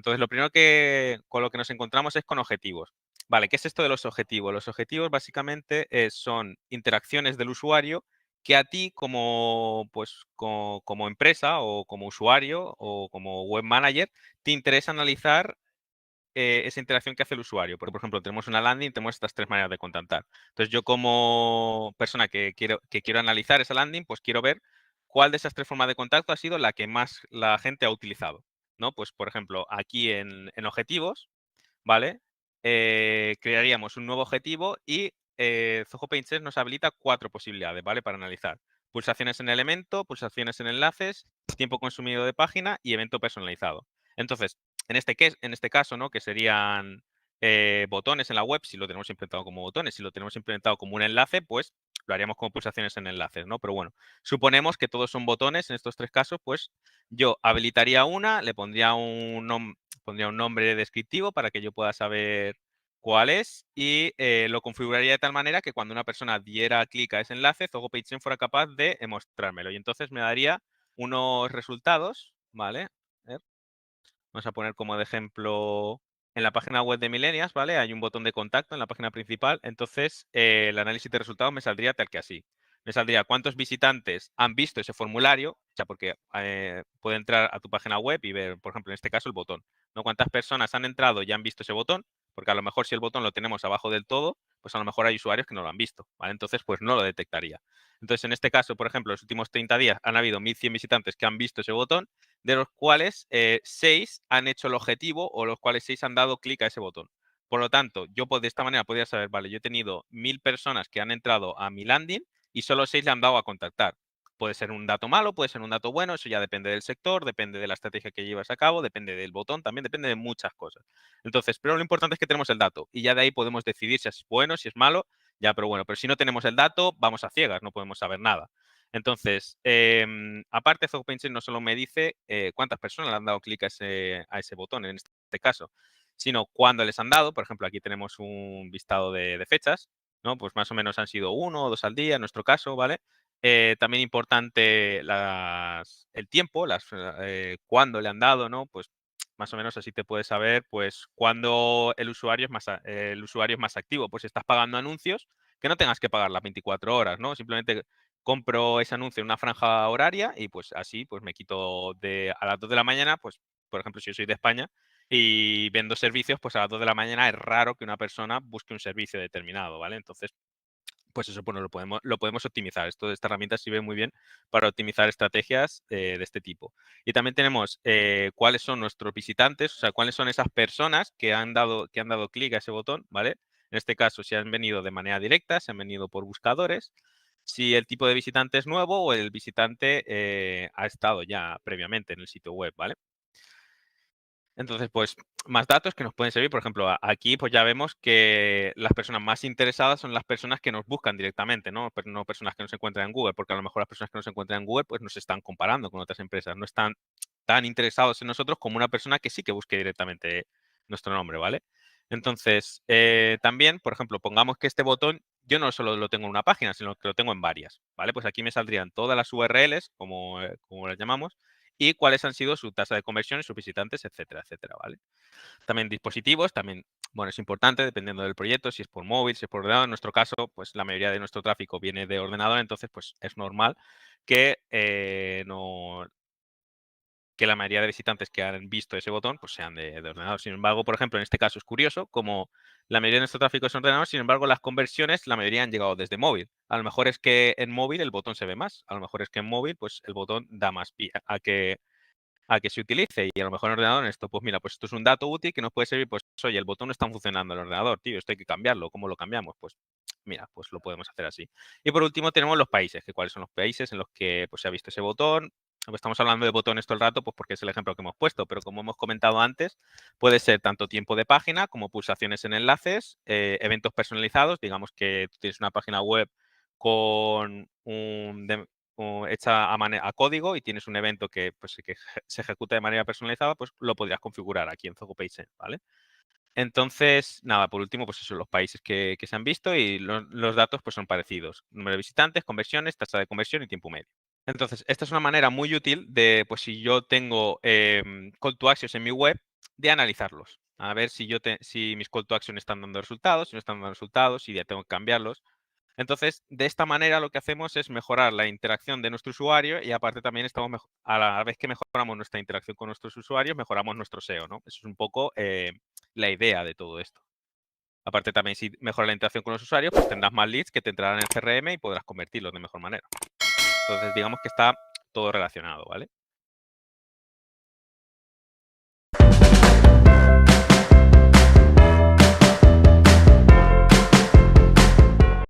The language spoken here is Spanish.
Entonces, lo primero con lo que nos encontramos es con objetivos. Vale, ¿qué es esto de los objetivos? Los objetivos básicamente son interacciones del usuario que a ti pues, como empresa o como usuario o como web manager te interesa analizar esa interacción que hace el usuario. Porque, por ejemplo, tenemos una landing, tenemos estas 3 maneras de contactar. Entonces, yo como persona que quiero analizar esa landing, pues quiero ver cuál de esas 3 formas de contacto ha sido la que más la gente ha utilizado, ¿no? Pues, por ejemplo, aquí en objetivos, ¿vale? Crearíamos un nuevo objetivo y Zoho Pages nos habilita 4 posibilidades, ¿vale? Para analizar. Pulsaciones en elemento, pulsaciones en enlaces, tiempo consumido de página y evento personalizado. Entonces, en este caso, ¿no? Que serían botones en la web, si lo tenemos implementado como botones, si lo tenemos implementado como un enlace, pues lo haríamos como pulsaciones en enlaces, ¿no? Pero bueno, suponemos que todos son botones en estos 3 casos, pues yo habilitaría una, le pondría un nombre descriptivo para que yo pueda saber cuál es y lo configuraría de tal manera que cuando una persona diera clic a ese enlace, Zoho PageSense fuera capaz de mostrármelo. Y entonces me daría unos resultados, ¿vale? A ver, vamos a poner como de ejemplo en la página web de Millennials, ¿vale? Hay un botón de contacto en la página principal. Entonces, el análisis de resultados me saldría tal que así. Me saldría cuántos visitantes han visto ese formulario, o sea, porque puede entrar a tu página web y ver, por ejemplo, en este caso, el botón, ¿no? Cuántas personas han entrado y han visto ese botón, porque a lo mejor si el botón lo tenemos abajo del todo, pues a lo mejor hay usuarios que no lo han visto, ¿vale? Entonces, pues no lo detectaría. Entonces, en este caso, por ejemplo, los últimos 30 días han habido 1.100 visitantes que han visto ese botón, de los cuales 6 han hecho el objetivo o los cuales 6 han dado clic a ese botón. Por lo tanto, yo de esta manera podría saber, vale, yo he tenido 1.000 personas que han entrado a mi landing y solo 6 le han dado a contactar. Puede ser un dato malo, puede ser un dato bueno, eso ya depende del sector, depende de la estrategia que llevas a cabo, depende del botón, también depende de muchas cosas. Entonces, pero lo importante es que tenemos el dato y ya de ahí podemos decidir si es bueno, si es malo, ya, pero bueno, pero si no tenemos el dato, vamos a ciegas, no podemos saber nada. Entonces, aparte, Zoho Pages no solo me dice cuántas personas le han dado clic a ese botón, en este caso, sino cuándo les han dado. Por ejemplo, aquí tenemos un listado de fechas, ¿no? Pues más o menos han sido 1 o 2 al día, en nuestro caso, ¿vale? También importante el tiempo, cuándo le han dado, ¿no? Pues más o menos así te puedes saber, pues, cuándo el usuario es más activo. Pues si estás pagando anuncios, que no tengas que pagar las 24 horas, ¿no? Simplemente compro ese anuncio en una franja horaria y pues así pues me quito a las 2 de la mañana, pues por ejemplo, si yo soy de España y vendo servicios, pues a las 2 de la mañana es raro que una persona busque un servicio determinado, ¿vale? Entonces, pues eso pues, lo podemos optimizar. Esta herramienta sirve muy bien para optimizar estrategias de este tipo. Y también tenemos cuáles son nuestros visitantes, o sea, cuáles son esas personas que han dado clic a ese botón, ¿vale? En este caso, si han venido de manera directa, si han venido por buscadores, si el tipo de visitante es nuevo o el visitante ha estado ya previamente en el sitio web, ¿vale? Entonces, pues, más datos que nos pueden servir. Por ejemplo, aquí pues ya vemos que las personas más interesadas son las personas que nos buscan directamente, ¿no? Pero no personas que nos encuentran en Google, porque a lo mejor las personas que nos encuentran en Google pues nos están comparando con otras empresas, no están tan interesados en nosotros como una persona que sí que busque directamente nuestro nombre, ¿vale? Entonces, también, por ejemplo, pongamos que este botón yo no solo lo tengo en una página, sino que lo tengo en varias, ¿vale? Pues aquí me saldrían todas las URLs, como las llamamos, y cuáles han sido su tasa de conversión, sus visitantes, etcétera, etcétera, ¿vale? También dispositivos, también, bueno, es importante dependiendo del proyecto, si es por móvil, si es por ordenador. En nuestro caso, pues la mayoría de nuestro tráfico viene de ordenador, entonces, pues es normal que no que la mayoría de visitantes que han visto ese botón pues sean de ordenador. Sin embargo, por ejemplo, en este caso es curioso, como la mayoría de nuestro tráfico es ordenador, sin embargo, las conversiones, la mayoría han llegado desde móvil. A lo mejor es que en móvil el botón se ve más, a lo mejor es que en móvil pues el botón da más pie a que se utilice y a lo mejor en ordenador esto, pues mira, pues esto es un dato útil que nos puede servir, pues oye, el botón no está funcionando en el ordenador, tío, esto hay que cambiarlo, ¿cómo lo cambiamos? Pues mira, pues lo podemos hacer así. Y por último tenemos los países, que cuáles son los países en los que pues, se ha visto ese botón. Pues estamos hablando de botones todo el rato, pues porque es el ejemplo que hemos puesto, pero como hemos comentado antes, puede ser tanto tiempo de página como pulsaciones en enlaces, eventos personalizados, digamos que tú tienes una página web con hecha a código y tienes un evento que, pues, que se ejecuta de manera personalizada, pues lo podrías configurar aquí en Zoho PageSense, ¿vale? Entonces, nada, por último, pues eso, los países que se han visto y los datos pues son parecidos. Número de visitantes, conversiones, tasa de conversión y tiempo medio. Entonces, esta es una manera muy útil de, pues si yo tengo call to actions en mi web, de analizarlos. A ver si mis call to action están dando resultados, si no están dando resultados, si ya tengo que cambiarlos. Entonces, de esta manera lo que hacemos es mejorar la interacción de nuestro usuario y aparte también a la vez que mejoramos nuestra interacción con nuestros usuarios, mejoramos nuestro SEO, ¿no? Eso es un poco la idea de todo esto. Aparte también, si mejoras la interacción con los usuarios, pues tendrás más leads que te entrarán en el CRM y podrás convertirlos de mejor manera. Entonces, digamos que está todo relacionado, ¿vale?